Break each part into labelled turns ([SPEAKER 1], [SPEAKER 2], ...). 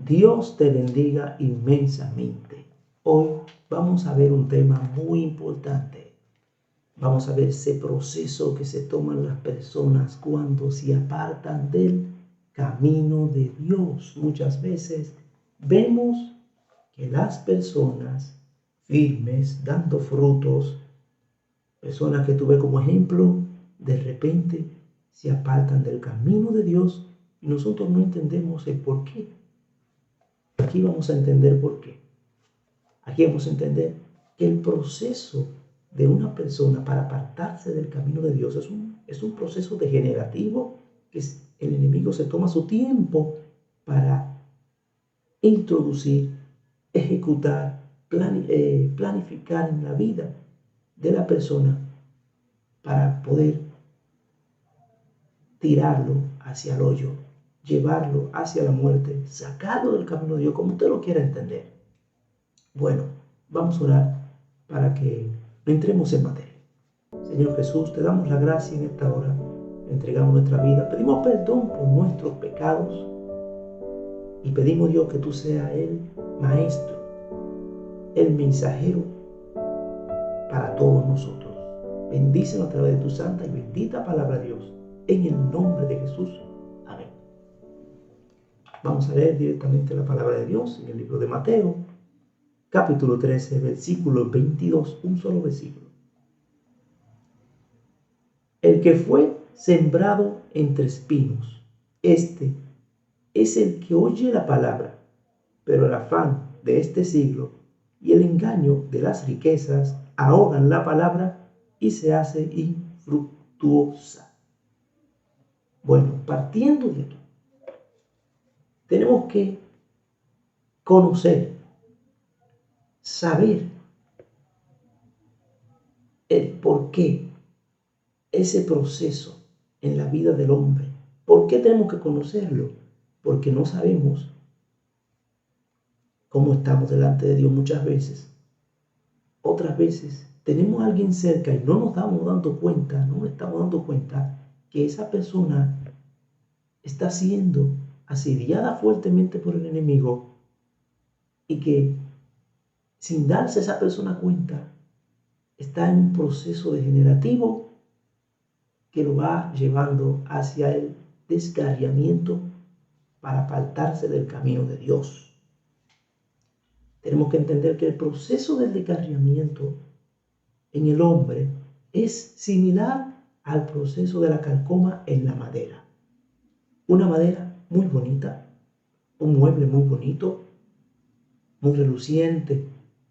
[SPEAKER 1] Dios te bendiga inmensamente. Hoy vamos a ver un tema muy importante. Vamos a ver ese proceso que se toman las personas cuando se apartan del camino de Dios. Muchas veces vemos que las personas firmes, dando frutos, personas que tuve como ejemplo, de repente se apartan del camino de Dios y nosotros no entendemos el por qué. Aquí vamos a entender por qué. Aquí vamos a entender que el proceso de una persona para apartarse del camino de Dios es un proceso degenerativo que el enemigo se toma su tiempo para introducir, ejecutar, planificar en la vida de la persona para poder tirarlo hacia el hoyo, llevarlo hacia la muerte, sacarlo del camino de Dios, como usted lo quiera entender. Bueno, vamos a orar para que entremos en materia. Señor Jesús, te damos la gracia en esta hora, entregamos nuestra vida, pedimos perdón por nuestros pecados y pedimos, Dios, que tú seas el maestro, el mensajero para todos nosotros. Bendícenos a través de tu santa y bendita palabra, Dios, en el nombre de Jesús. Amén. Vamos a leer directamente la palabra de Dios en el libro de Mateo, capítulo 13, versículo 22, un solo versículo. El que fue sembrado entre espinos, este es el que oye la palabra, pero el afán de este siglo y el engaño de las riquezas ahogan la palabra y se hace infructuosa. Bueno, partiendo de esto, tenemos que conocer, saber el por qué ese proceso en la vida del hombre. ¿Por qué tenemos que conocerlo? Porque no sabemos cómo estamos delante de Dios muchas veces. Otras veces tenemos a alguien cerca y no nos estamos dando cuenta que esa persona está siendo asediada fuertemente por el enemigo y que sin darse esa persona cuenta está en un proceso degenerativo que lo va llevando hacia el descarriamiento para apartarse del camino de Dios. Tenemos que entender que el proceso del descarriamiento en el hombre es similar al proceso de la calcoma en la madera. Una madera muy bonita, un mueble muy bonito, muy reluciente,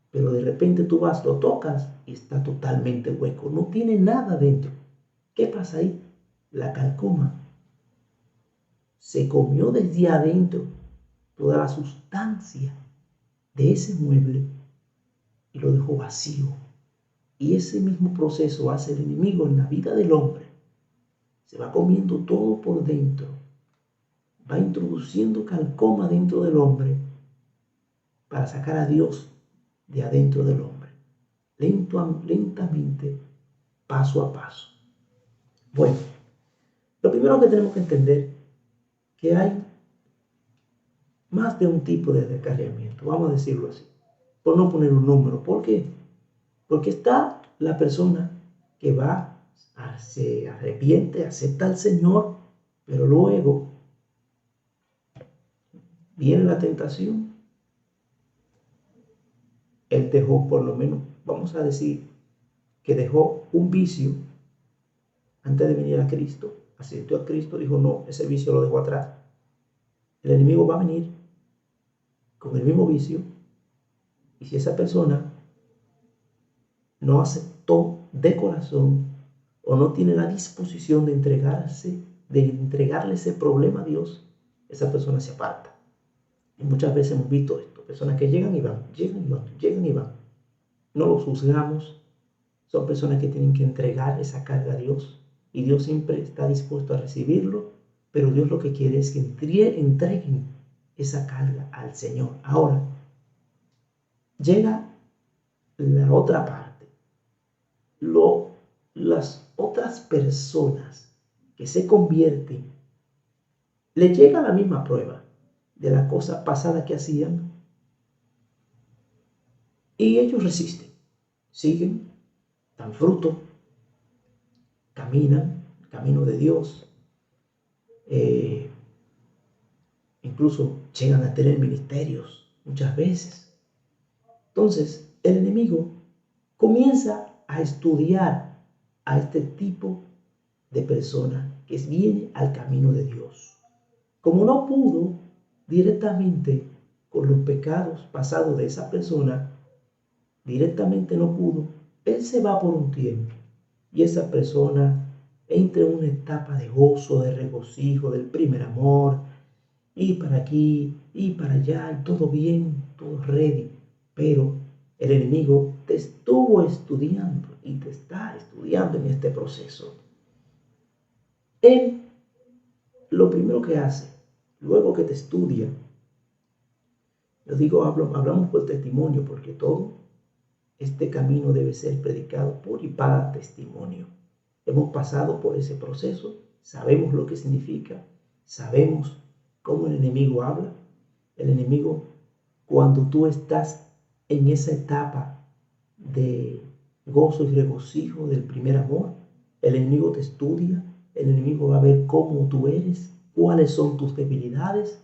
[SPEAKER 1] pero de repente tú vas, lo tocas y está totalmente hueco, no tiene nada dentro. ¿Qué pasa ahí? La calcoma se comió desde adentro toda la sustancia de ese mueble y lo dejó vacío. Y ese mismo proceso hace el enemigo en la vida del hombre. Se va comiendo todo por dentro, va introduciendo calcoma dentro del hombre para sacar a Dios de adentro del hombre, lentamente, paso a paso. Bueno, lo primero que tenemos que entender que hay más de un tipo de descarriamiento, vamos a decirlo así, por no poner un número. ¿Por qué? Porque está la persona que va, se arrepiente, acepta al Señor, pero luego viene la tentación. Él dejó, por lo menos, vamos a decir, que dejó un vicio antes de venir a Cristo. Aceptó a Cristo, dijo, no, ese vicio lo dejo atrás. El enemigo va a venir con el mismo vicio, y si esa persona no aceptó de corazón o no tiene la disposición de entregarle ese problema a Dios, esa persona se aparta. Y muchas veces hemos visto esto, personas que llegan y van, llegan y van, llegan y van. No los juzgamos, son personas que tienen que entregar esa carga a Dios y Dios siempre está dispuesto a recibirlo, pero Dios lo que quiere es que entreguen esa carga al Señor. Ahora, llega la otra parte. Las otras personas que se convierten, le llega la misma prueba, de las cosas pasadas que hacían, y ellos resisten, siguen, dan fruto, caminan el camino de Dios, incluso llegan a tener ministerios muchas veces. Entonces, el enemigo comienza a estudiar a este tipo de persona que viene al camino de Dios. Como no pudo directamente con los pecados pasados de esa persona, directamente no pudo, él se va por un tiempo y esa persona entra en una etapa de gozo, de regocijo, del primer amor, y para aquí, y para allá, y todo bien, todo ready. Pero el enemigo te estuvo estudiando y te está estudiando en este proceso. Él, lo primero que hace, luego que te estudia, yo digo, hablamos por testimonio, porque todo este camino debe ser predicado por y para testimonio. Hemos pasado por ese proceso, sabemos lo que significa, sabemos cómo el enemigo habla. El enemigo, cuando tú estás en esa etapa de gozo y regocijo del primer amor, el enemigo te estudia, el enemigo va a ver cómo tú eres, cuáles son tus debilidades,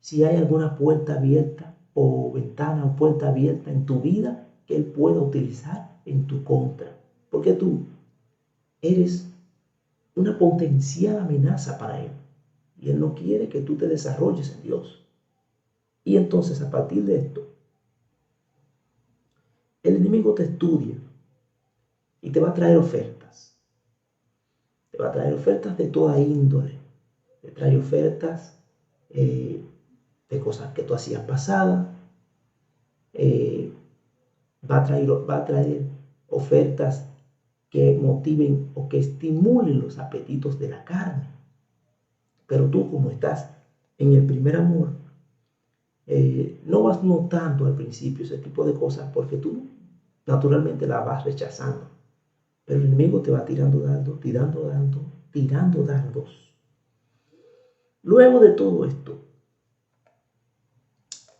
[SPEAKER 1] si hay alguna puerta abierta o ventana o puerta abierta en tu vida que él pueda utilizar en tu contra. Porque tú eres una potencial amenaza para él y él no quiere que tú te desarrolles en Dios. Y entonces, a partir de esto, el enemigo te estudia y te va a traer ofertas. Te va a traer ofertas de toda índole. Te trae ofertas de cosas que tú hacías pasadas. Va a traer ofertas que motiven o que estimulen los apetitos de la carne. Pero tú, como estás en el primer amor, no vas notando al principio ese tipo de cosas porque tú naturalmente la vas rechazando. Pero el enemigo te va tirando dardos, tirando dardos. Luego de todo esto,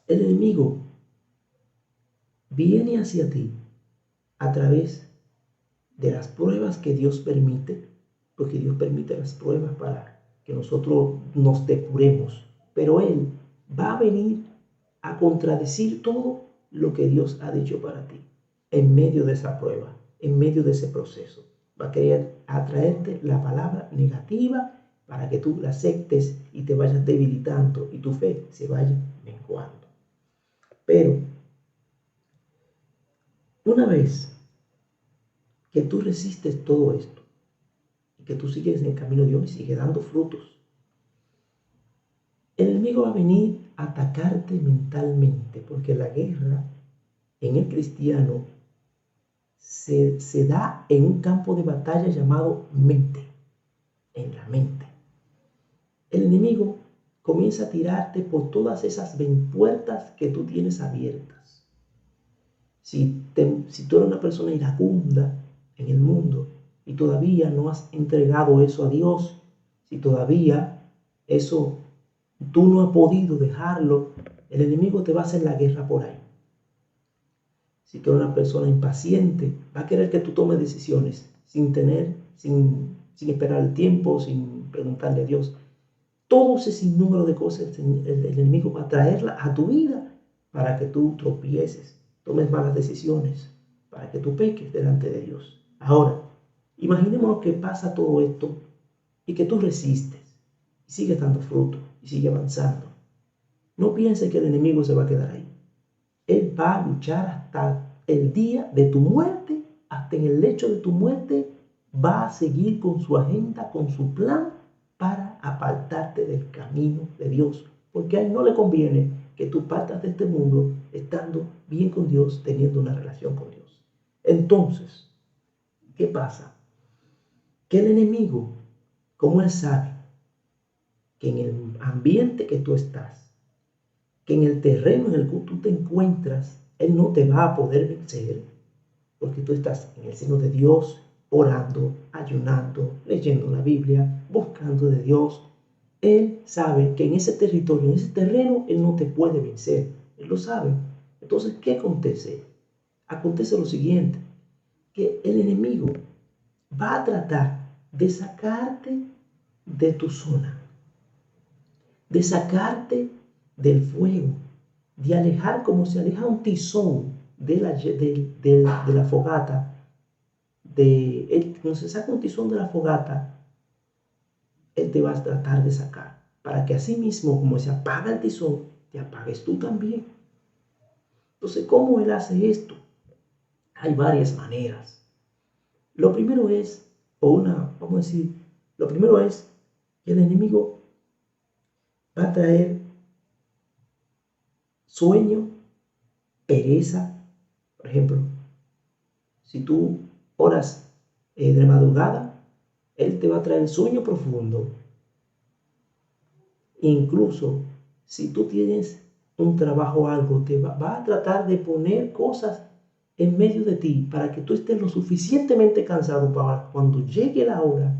[SPEAKER 1] el enemigo viene hacia ti a través de las pruebas que Dios permite, porque Dios permite las pruebas para que nosotros nos depuremos. Pero Él va a venir a contradecir todo lo que Dios ha dicho para ti en medio de esa prueba, en medio de ese proceso. Va a querer atraerte la palabra negativa para que tú la aceptes y te vayas debilitando y tu fe se vaya menguando. Pero una vez que tú resistes todo esto y que tú sigues en el camino de Dios y sigues dando frutos, el enemigo va a venir a atacarte mentalmente, porque la guerra en el cristiano se da en un campo de batalla llamado mente, en la mente. El enemigo comienza a tirarte por todas esas puertas que tú tienes abiertas. Si tú eres una persona iracunda en el mundo y todavía no has entregado eso a Dios, si todavía eso tú no has podido dejarlo, el enemigo te va a hacer la guerra por ahí. Si tú eres una persona impaciente, va a querer que tú tomes decisiones sin esperar el tiempo, sin preguntarle a Dios. Todo ese sinnúmero de cosas el enemigo va a traerla a tu vida para que tú tropieces, tomes malas decisiones, para que tú peques delante de Dios. Ahora, imaginemos que pasa todo esto y que tú resistes y sigues dando fruto y sigues avanzando. No pienses que el enemigo se va a quedar ahí. Él va a luchar hasta el día de tu muerte, hasta en el lecho de tu muerte, va a seguir con su agenda, con su plan para apartarte del camino de Dios. Porque a él no le conviene que tú partas de este mundo estando bien con Dios, teniendo una relación con Dios. Entonces, ¿qué pasa? Que el enemigo, como él sabe que en el ambiente que tú estás, que en el terreno en el que tú te encuentras, él no te va a poder vencer, porque tú estás en el seno de Dios, orando, ayunando, leyendo la Biblia, buscando de Dios. Él sabe que en ese territorio, en ese terreno, Él no te puede vencer. Él lo sabe. Entonces, ¿qué acontece? Acontece lo siguiente, que el enemigo va a tratar de sacarte de tu zona, de sacarte del fuego, de alejar como se aleja un tizón de la fogata, como se saca un tizón de la fogata, Él te va a tratar de sacar, para que así mismo, como se apaga el tizón, te apagues tú también. Entonces, ¿cómo Él hace esto? Hay varias maneras. Lo primero es, vamos a decir, lo primero es que el enemigo va a traer sueño, pereza. Por ejemplo, si tú oras de madrugada, Él te va a traer sueño profundo. Incluso si tú tienes un trabajo o algo, va a tratar de poner cosas en medio de ti para que tú estés lo suficientemente cansado para cuando llegue la hora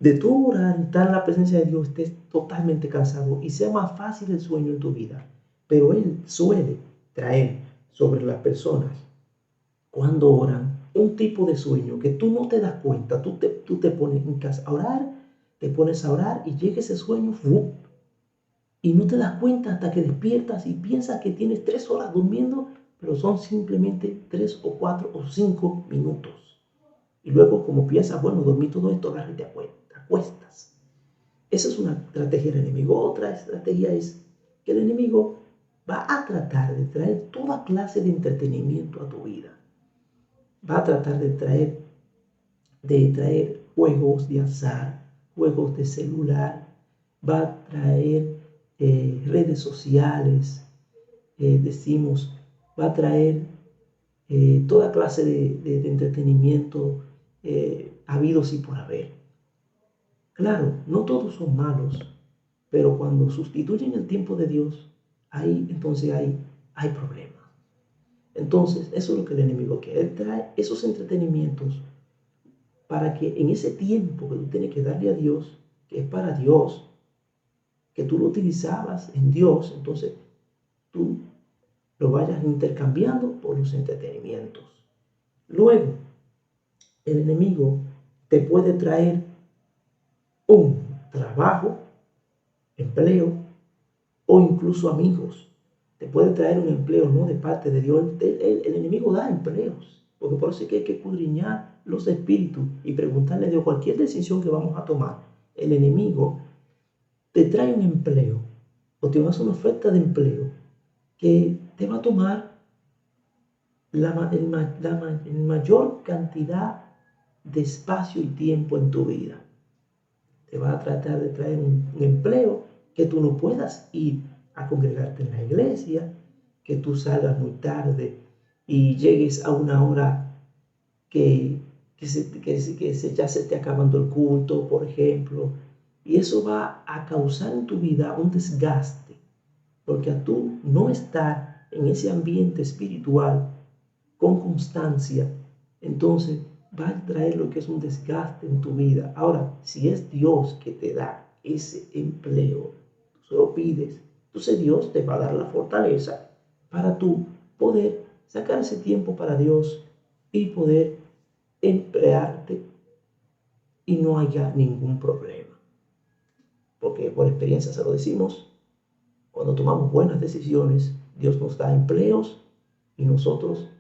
[SPEAKER 1] de tu orar, estar en la presencia de Dios, estés totalmente cansado y sea más fácil el sueño en tu vida. Pero Él suele traer sobre las personas, cuando oran, un tipo de sueño que tú no te das cuenta. Tú te pones en casa a orar, te pones a orar y llega ese sueño, ¡fup! Y no te das cuenta hasta que despiertas y piensas que tienes 3 horas durmiendo, pero son simplemente 3 o 4 o 5 minutos. Y luego, como piensas, bueno, dormí todo esto, agarras y te acuestas. Esa es una estrategia del enemigo. Otra estrategia es que el enemigo va a tratar de traer toda clase de entretenimiento a tu vida. Va a tratar de traer juegos de azar, juegos de celular, va a traer redes sociales, decimos, va a traer toda clase de entretenimiento habidos y por haber. Claro, no todos son malos, pero cuando sustituyen el tiempo de Dios, ahí entonces hay problemas. Entonces, eso es lo que el enemigo quiere. Él trae esos entretenimientos para que en ese tiempo que tú tienes que darle a Dios, que es para Dios, que tú lo utilizabas en Dios, entonces tú lo vayas intercambiando por los entretenimientos. Luego, el enemigo te puede traer un trabajo, empleo o incluso amigos. Te puede traer un empleo no de parte de Dios. El enemigo da empleos, porque por eso es que hay que escudriñar los espíritus y preguntarle a Dios cualquier decisión que vamos a tomar. El enemigo te trae un empleo o te va a hacer una oferta de empleo que te va a tomar la mayor cantidad de espacio y tiempo en tu vida. Te va a tratar de traer un empleo que tú no puedas ir a congregarte en la iglesia, que tú salgas muy tarde y llegues a una hora que ya se esté acabando el culto, por ejemplo. Y eso va a causar en tu vida un desgaste, porque a tú no estar en ese ambiente espiritual con constancia, entonces va a traer lo que es un desgaste en tu vida. Ahora, si es Dios que te da ese empleo, tú se lo pides, entonces Dios te va a dar la fortaleza para tú poder sacar ese tiempo para Dios y poder emplearte y no haya ningún problema. Porque por experiencia se lo decimos, cuando tomamos buenas decisiones, Dios nos da empleos y nosotros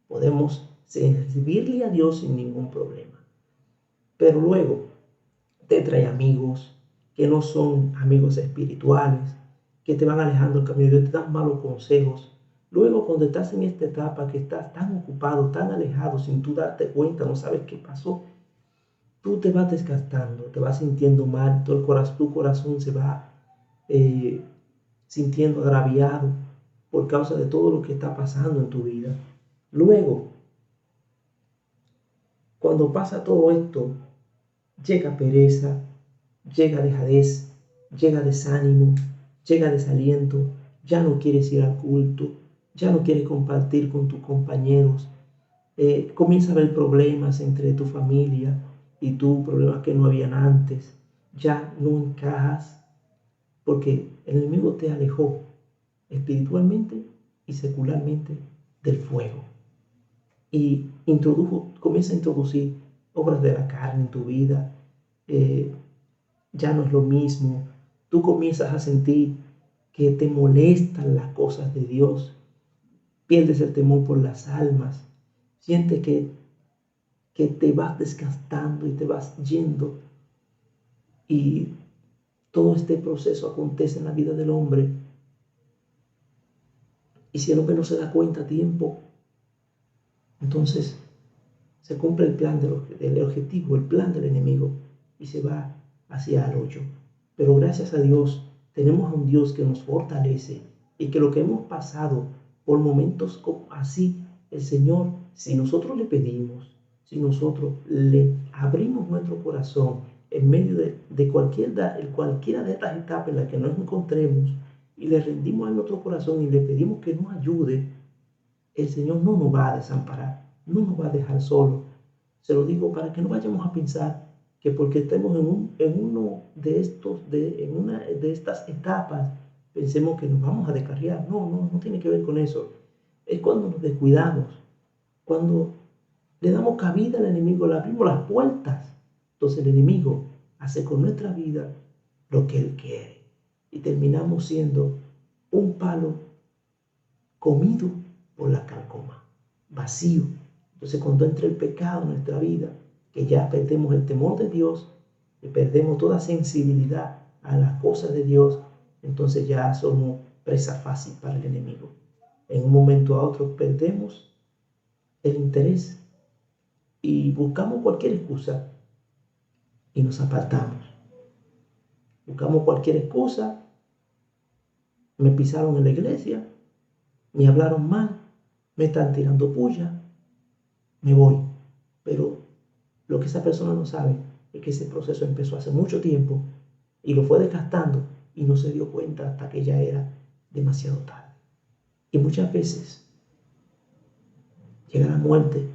[SPEAKER 1] podemos servirle a Dios sin ningún problema. Pero luego te trae amigos que no son amigos espirituales, que te van alejando del camino de Dios, te dan malos consejos. Luego, cuando estás en esta etapa que estás tan ocupado, tan alejado, sin tú darte cuenta, no sabes qué pasó, tú te vas desgastando, te vas sintiendo mal, tu corazón se va sintiendo agraviado por causa de todo lo que está pasando en tu vida. Luego, cuando pasa todo esto, llega pereza, llega dejadez, llega desánimo, llega desaliento, ya no quieres ir al culto, ya no quieres compartir con tus compañeros, comienza a haber problemas entre tu familia y tú, problemas que no habían antes, ya no encajas porque el enemigo te alejó espiritualmente y secularmente del fuego. Y comienza a introducir obras de la carne en tu vida. Ya no es lo mismo. Tú comienzas a sentir que te molestan las cosas de Dios. Pierdes el temor por las almas. Sientes que te vas desgastando y te vas yendo. Y todo este proceso acontece en la vida del hombre. Y si el hombre no se da cuenta a tiempo, entonces se cumple el plan del objetivo, el plan del enemigo, y se va hacia el hoyo. Pero gracias a Dios tenemos a un Dios que nos fortalece y que lo que hemos pasado por momentos así, el Señor, si nosotros le pedimos, si nosotros le abrimos nuestro corazón en medio de cualquiera de estas etapas en las que nos encontremos y le rendimos a nuestro corazón y le pedimos que nos ayude, el Señor no nos va a desamparar, no nos va a dejar solo. Se lo digo para que no vayamos a pensar que porque estemos en una de estas etapas, pensemos que nos vamos a descarriar. No tiene que ver con eso. Es cuando nos descuidamos, cuando le damos cabida al enemigo, le abrimos las puertas. Entonces el enemigo hace con nuestra vida lo que él quiere. Y terminamos siendo un palo comido por la carcoma, vacío. Entonces cuando entra el pecado en nuestra vida, que ya perdemos el temor de Dios y perdemos toda sensibilidad a las cosas de Dios, entonces ya somos presa fácil para el enemigo. En un momento a otro perdemos el interés y buscamos cualquier excusa y nos apartamos. Buscamos cualquier excusa. Me pisaron en la iglesia, me hablaron mal, me están tirando puya, me voy. Pero lo que esa persona no sabe es que ese proceso empezó hace mucho tiempo y lo fue desgastando y no se dio cuenta hasta que ya era demasiado tarde. Y muchas veces llega la muerte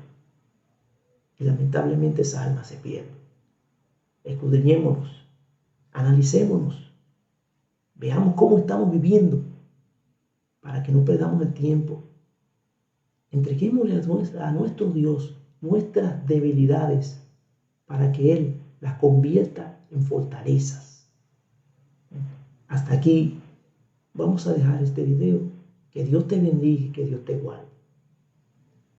[SPEAKER 1] y lamentablemente esa alma se pierde. Escudriñémonos, analicémonos, veamos cómo estamos viviendo para que no perdamos el tiempo. Entreguémosle a nuestro Dios nuestras debilidades para que Él las convierta en fortalezas. Hasta aquí vamos a dejar este video. Que Dios te bendiga y que Dios te guarde.